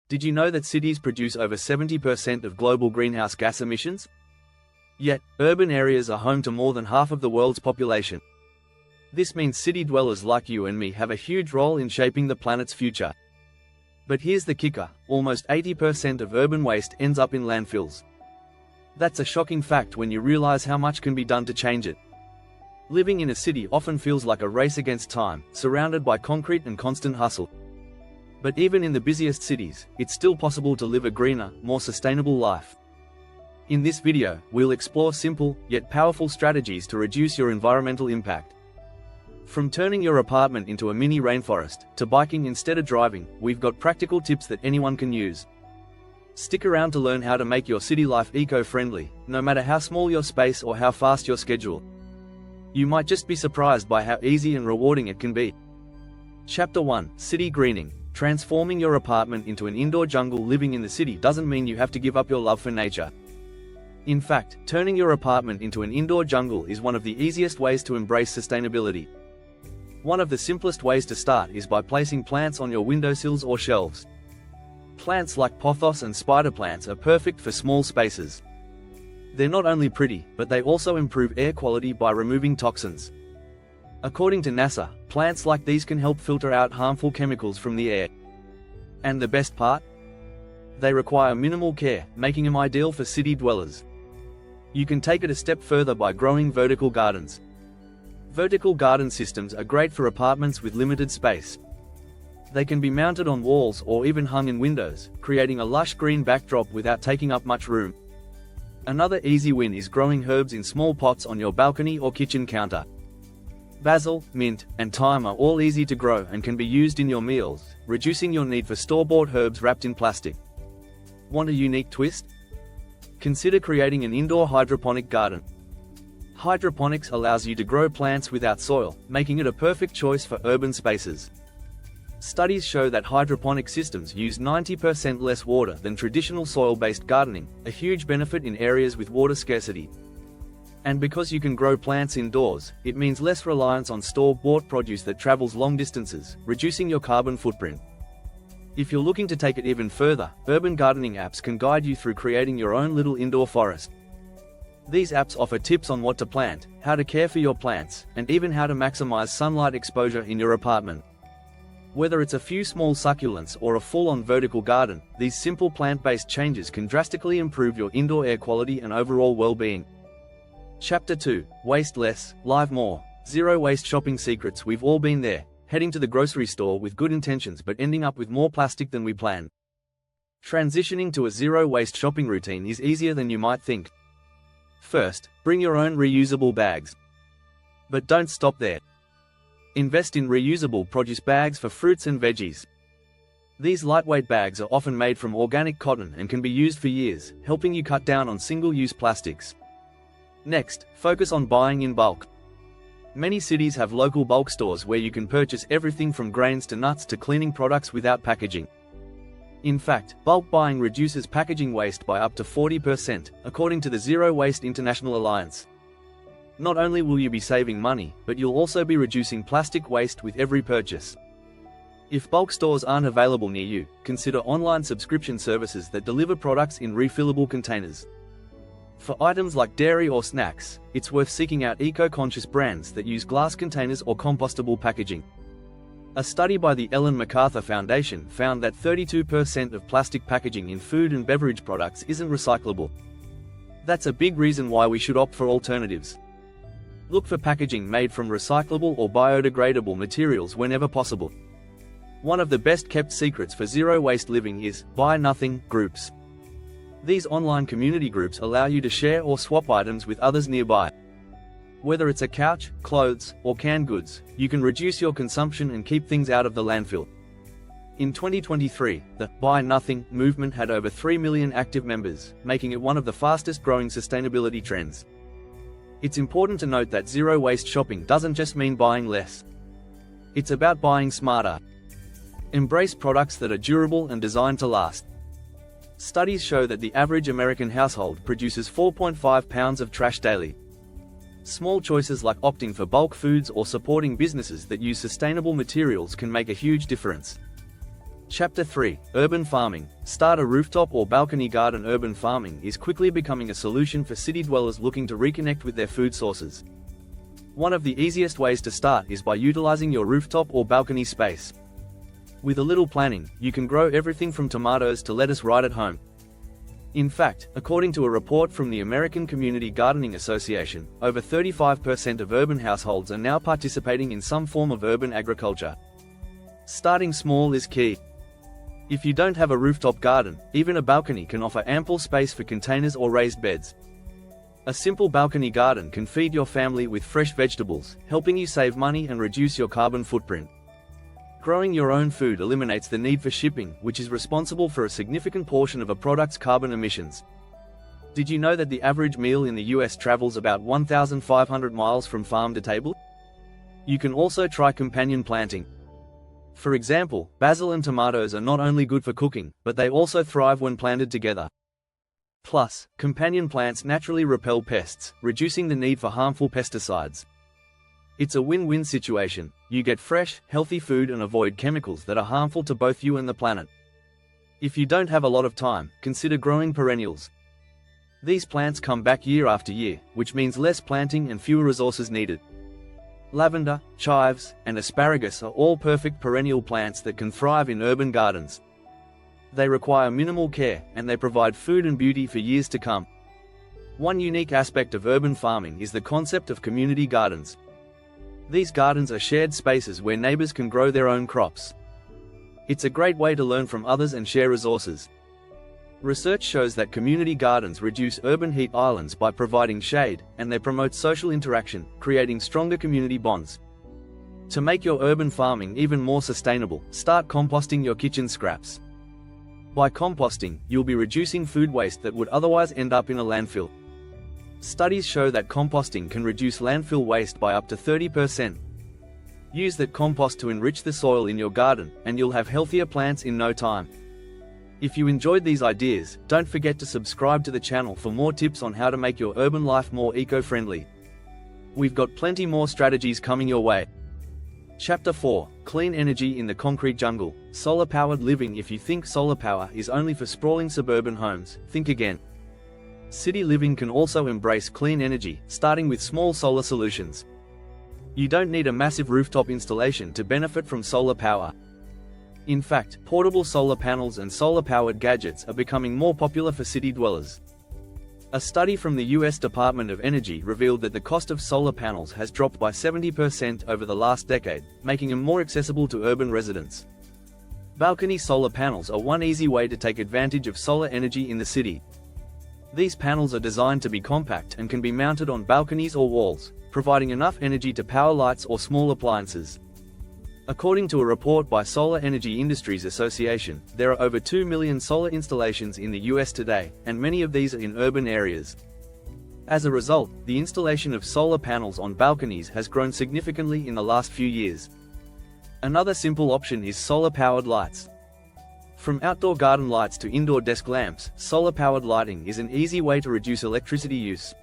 Did you know that cities produce over 70% of global greenhouse gas emissions? Yet, urban areas are home to more than half of the world's population. This means city dwellers like you and me have a huge role in shaping the planet's future. But here's the kicker: almost 80% of urban waste ends up in landfills. That's a shocking fact when you realize how much can be done to change it. Living in a city often feels like a race against time, surrounded by concrete and constant hustle. But even in the busiest cities, it's still possible to live a greener, more sustainable life. In this video, we'll explore simple, yet powerful strategies to reduce your environmental impact. From turning your apartment into a mini rainforest, to biking instead of driving, we've got practical tips that anyone can use. Stick around to learn how to make your city life eco-friendly, no matter how small your space or how fast your schedule. You might just be surprised by how easy and rewarding it can be. Chapter 1: City Greening. Transforming your apartment into an indoor jungle. Living in the city doesn't mean you have to give up your love for nature. In fact, turning your apartment into an indoor jungle is one of the easiest ways to embrace sustainability. One of the simplest ways to start is by placing plants on your windowsills or shelves. Plants like pothos and spider plants are perfect for small spaces. They're not only pretty, but they also improve air quality by removing toxins. According to NASA, plants like these can help filter out harmful chemicals from the air. And the best part? They require minimal care, making them ideal for city dwellers. You can take it a step further by growing vertical gardens. Vertical garden systems are great for apartments with limited space. They can be mounted on walls or even hung in windows, creating a lush green backdrop without taking up much room. Another easy win is growing herbs in small pots on your balcony or kitchen counter. Basil, mint, and thyme are all easy to grow and can be used in your meals, reducing your need for store-bought herbs wrapped in plastic. Want a unique twist? Consider creating an indoor hydroponic garden. Hydroponics allows you to grow plants without soil, making it a perfect choice for urban spaces. Studies show that hydroponic systems use 90% less water than traditional soil-based gardening, a huge benefit in areas with water scarcity. And because you can grow plants indoors, it means less reliance on store-bought produce that travels long distances, reducing your carbon footprint. If you're looking to take it even further, urban gardening apps can guide you through creating your own little indoor forest. These apps offer tips on what to plant, how to care for your plants, and even how to maximize sunlight exposure in your apartment. Whether it's a few small succulents or a full-on vertical garden, these simple plant-based changes can drastically improve your indoor air quality and overall well-being. Chapter 2: Waste Less, Live More. Zero waste shopping secrets. We've all been there, heading to the grocery store with good intentions but ending up with more plastic than we planned. Transitioning to a zero-waste shopping routine is easier than you might think. First, bring your own reusable bags. But don't stop there. Invest in reusable produce bags for fruits and veggies. These lightweight bags are often made from organic cotton and can be used for years, helping you cut down on single-use plastics. Next, focus on buying in bulk. Many cities have local bulk stores where you can purchase everything from grains to nuts to cleaning products without packaging. In fact, bulk buying reduces packaging waste by up to 40%, according to the Zero Waste International Alliance. Not only will you be saving money, but you'll also be reducing plastic waste with every purchase. If bulk stores aren't available near you, consider online subscription services that deliver products in refillable containers. For items like dairy or snacks, it's worth seeking out eco-conscious brands that use glass containers or compostable packaging. A study by the Ellen MacArthur Foundation found that 32% of plastic packaging in food and beverage products isn't recyclable. That's a big reason why we should opt for alternatives. Look for packaging made from recyclable or biodegradable materials whenever possible. One of the best-kept secrets for zero-waste living is Buy Nothing groups. These online community groups allow you to share or swap items with others nearby. Whether it's a couch, clothes, or canned goods, you can reduce your consumption and keep things out of the landfill. In 2023, the Buy Nothing movement had over 3 million active members, making it one of the fastest-growing sustainability trends. It's important to note that zero-waste shopping doesn't just mean buying less. It's about buying smarter. Embrace products that are durable and designed to last. Studies show that the average American household produces 4.5 pounds of trash daily. Small choices like opting for bulk foods or supporting businesses that use sustainable materials can make a huge difference. Chapter 3: Urban Farming. Start a rooftop or balcony garden. Urban farming is quickly becoming a solution for city dwellers looking to reconnect with their food sources. One of the easiest ways to start is by utilizing your rooftop or balcony space. With a little planning, you can grow everything from tomatoes to lettuce right at home. In fact, according to a report from the American Community Gardening Association, over 35% of urban households are now participating in some form of urban agriculture. Starting small is key. If you don't have a rooftop garden, even a balcony can offer ample space for containers or raised beds. A simple balcony garden can feed your family with fresh vegetables, helping you save money and reduce your carbon footprint. Growing your own food eliminates the need for shipping, which is responsible for a significant portion of a product's carbon emissions. Did you know that the average meal in the US travels about 1,500 miles from farm to table? You can also try companion planting. For example, basil and tomatoes are not only good for cooking, but they also thrive when planted together. Plus, companion plants naturally repel pests, reducing the need for harmful pesticides. It's a win-win situation. You get fresh, healthy food and avoid chemicals that are harmful to both you and the planet. If you don't have a lot of time, consider growing perennials. These plants come back year after year, which means less planting and fewer resources needed. Lavender, chives, and asparagus are all perfect perennial plants that can thrive in urban gardens. They require minimal care, and they provide food and beauty for years to come. One unique aspect of urban farming is the concept of community gardens. These gardens are shared spaces where neighbors can grow their own crops. It's a great way to learn from others and share resources. Research shows that community gardens reduce urban heat islands by providing shade, and they promote social interaction, creating stronger community bonds. To make your urban farming even more sustainable, start composting your kitchen scraps. By composting, you'll be reducing food waste that would otherwise end up in a landfill. Studies show that composting can reduce landfill waste by up to 30%. Use that compost to enrich the soil in your garden, and you'll have healthier plants in no time. If you enjoyed these ideas, don't forget to subscribe to the channel for more tips on how to make your urban life more eco-friendly. We've got plenty more strategies coming your way. Chapter 4: Clean Energy in the Concrete Jungle. Solar-powered living. If you think solar power is only for sprawling suburban homes, think again. City living can also embrace clean energy, starting with small solar solutions. You don't need a massive rooftop installation to benefit from solar power. In fact, portable solar panels and solar-powered gadgets are becoming more popular for city dwellers. A study from the US Department of Energy revealed that the cost of solar panels has dropped by 70% over the last decade, making them more accessible to urban residents. Balcony solar panels are one easy way to take advantage of solar energy in the city. These panels are designed to be compact and can be mounted on balconies or walls, providing enough energy to power lights or small appliances. According to a report by Solar Energy Industries Association, there are over 2 million solar installations in the US today, and many of these are in urban areas. As a result, the installation of solar panels on balconies has grown significantly in the last few years. Another simple option is solar-powered lights. From outdoor garden lights to indoor desk lamps, solar-powered lighting is an easy way to reduce electricity use.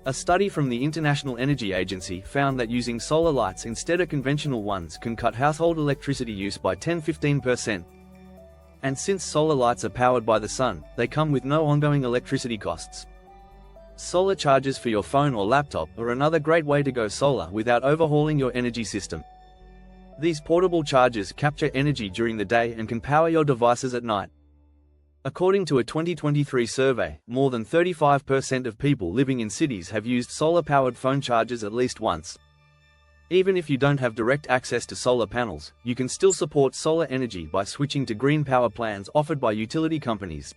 A study from the International Energy Agency found that using solar lights instead of conventional ones can cut household electricity use by 10–15%. And since solar lights are powered by the sun, they come with no ongoing electricity costs. Solar chargers for your phone or laptop are another great way to go solar without overhauling your energy system. These portable chargers capture energy during the day and can power your devices at night. According to a 2023 survey, more than 35% of people living in cities have used solar-powered phone chargers at least once. Even if you don't have direct access to solar panels, you can still support solar energy by switching to green power plans offered by utility companies.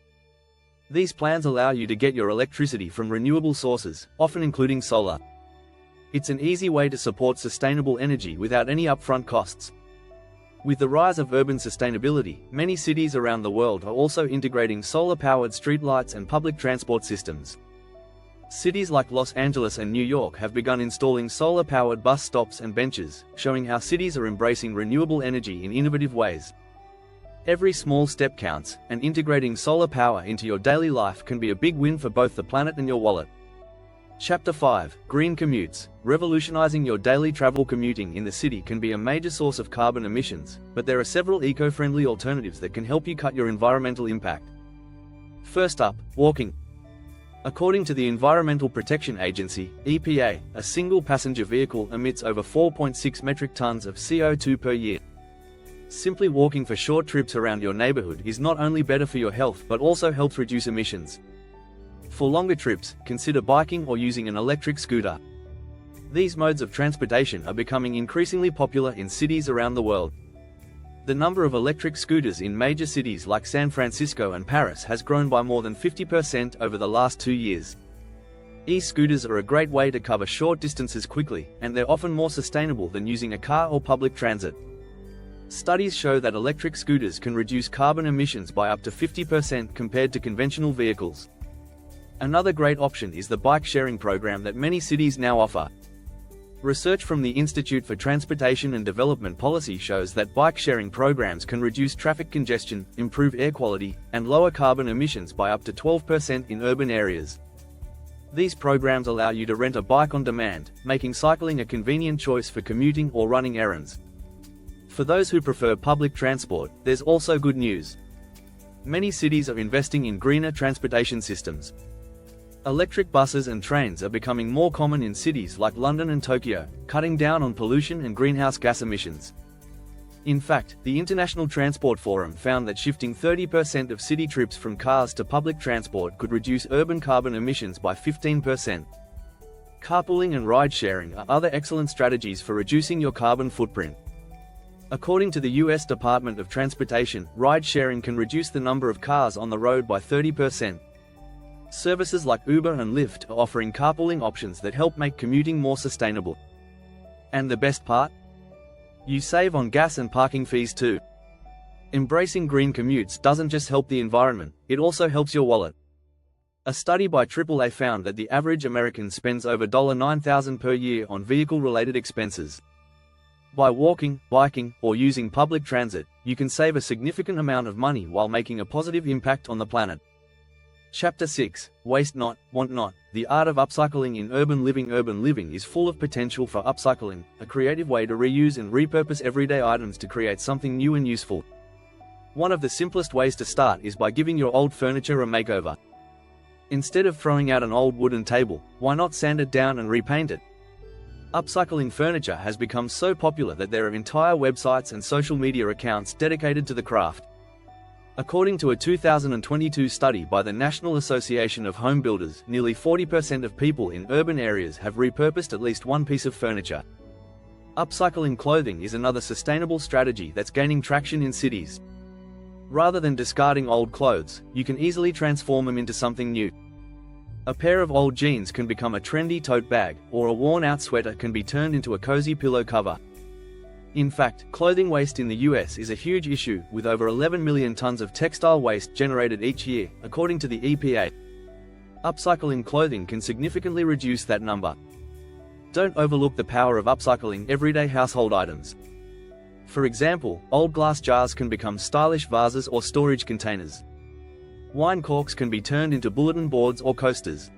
These plans allow you to get your electricity from renewable sources, often including solar. It's an easy way to support sustainable energy without any upfront costs. With the rise of urban sustainability, many cities around the world are also integrating solar-powered streetlights and public transport systems. Cities like Los Angeles and New York have begun installing solar-powered bus stops and benches, showing how cities are embracing renewable energy in innovative ways. Every small step counts, and integrating solar power into your daily life can be a big win for both the planet and your wallet. Chapter 5. Green commutes. Revolutionizing your daily travel. Commuting in the city can be a major source of carbon emissions, but there are several eco-friendly alternatives that can help you cut your environmental impact. First up, walking. According to the Environmental Protection Agency, EPA, a single passenger vehicle emits over 4.6 metric tons of CO2 per year. Simply walking for short trips around your neighborhood is not only better for your health but also helps reduce emissions. For longer trips, consider biking or using an electric scooter. These modes of transportation are becoming increasingly popular in cities around the world. The number of electric scooters in major cities like San Francisco and Paris has grown by more than 50% over the last 2 years. E-scooters are a great way to cover short distances quickly, and they're often more sustainable than using a car or public transit. Studies show that electric scooters can reduce carbon emissions by up to 50% compared to conventional vehicles. Another great option is the bike sharing program that many cities now offer. Research from the Institute for Transportation and Development Policy shows that bike sharing programs can reduce traffic congestion, improve air quality, and lower carbon emissions by up to 12% in urban areas. These programs allow you to rent a bike on demand, making cycling a convenient choice for commuting or running errands. For those who prefer public transport, there's also good news. Many cities are investing in greener transportation systems. Electric buses and trains are becoming more common in cities like London and Tokyo, cutting down on pollution and greenhouse gas emissions. In fact, the International Transport Forum found that shifting 30% of city trips from cars to public transport could reduce urban carbon emissions by 15%. Carpooling and ride-sharing are other excellent strategies for reducing your carbon footprint. According to the US Department of Transportation, ride-sharing can reduce the number of cars on the road by 30%. Services like Uber and Lyft are offering carpooling options that help make commuting more sustainable. And the best part? You save on gas and parking fees too. Embracing green commutes doesn't just help the environment, it also helps your wallet. A study by AAA found that the average American spends over $9,000 per year on vehicle-related expenses. By walking, biking, or using public transit, you can save a significant amount of money while making a positive impact on the planet. Chapter 6. Waste not, want not. The art of upcycling in urban living. Urban living is full of potential for upcycling, a creative way to reuse and repurpose everyday items to create something new and useful. One of the simplest ways to start is by giving your old furniture a makeover. Instead of throwing out an old wooden table, why not sand it down and repaint it? Upcycling furniture has become so popular that there are entire websites and social media accounts dedicated to the craft. According to a 2022 study by the National Association of Home Builders, nearly 40% of people in urban areas have repurposed at least one piece of furniture. Upcycling clothing is another sustainable strategy that's gaining traction in cities. Rather than discarding old clothes, you can easily transform them into something new. A pair of old jeans can become a trendy tote bag, or a worn-out sweater can be turned into a cozy pillow cover. In fact, clothing waste in the US is a huge issue, with over 11 million tons of textile waste generated each year, according to the EPA. Upcycling clothing can significantly reduce that number. Don't overlook the power of upcycling everyday household items. For example, old glass jars can become stylish vases or storage containers. Wine corks can be turned into bulletin boards or coasters.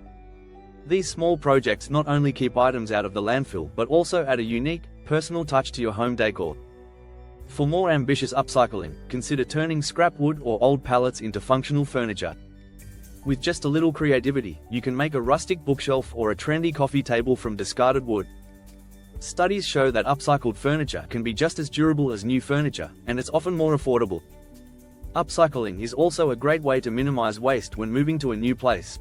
These small projects not only keep items out of the landfill but also add a unique, personal touch to your home decor. For more ambitious upcycling, consider turning scrap wood or old pallets into functional furniture. With just a little creativity, you can make a rustic bookshelf or a trendy coffee table from discarded wood. Studies show that upcycled furniture can be just as durable as new furniture, and it's often more affordable. Upcycling is also a great way to minimize waste when moving to a new place.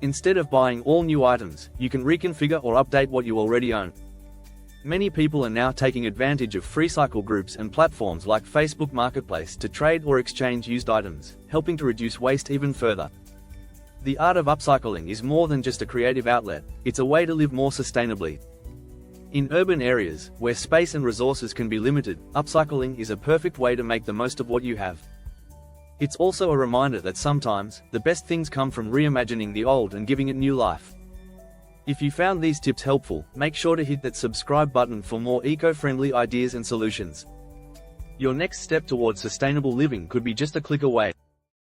Instead of buying all new items, you can reconfigure or update what you already own. Many people are now taking advantage of free cycle groups and platforms like Facebook Marketplace to trade or exchange used items, helping to reduce waste even further. The art of upcycling is more than just a creative outlet, it's a way to live more sustainably. In urban areas, where space and resources can be limited, upcycling is a perfect way to make the most of what you have. It's also a reminder that sometimes, the best things come from reimagining the old and giving it new life. If you found these tips helpful, make sure to hit that subscribe button for more eco-friendly ideas and solutions. Your next step towards sustainable living could be just a click away.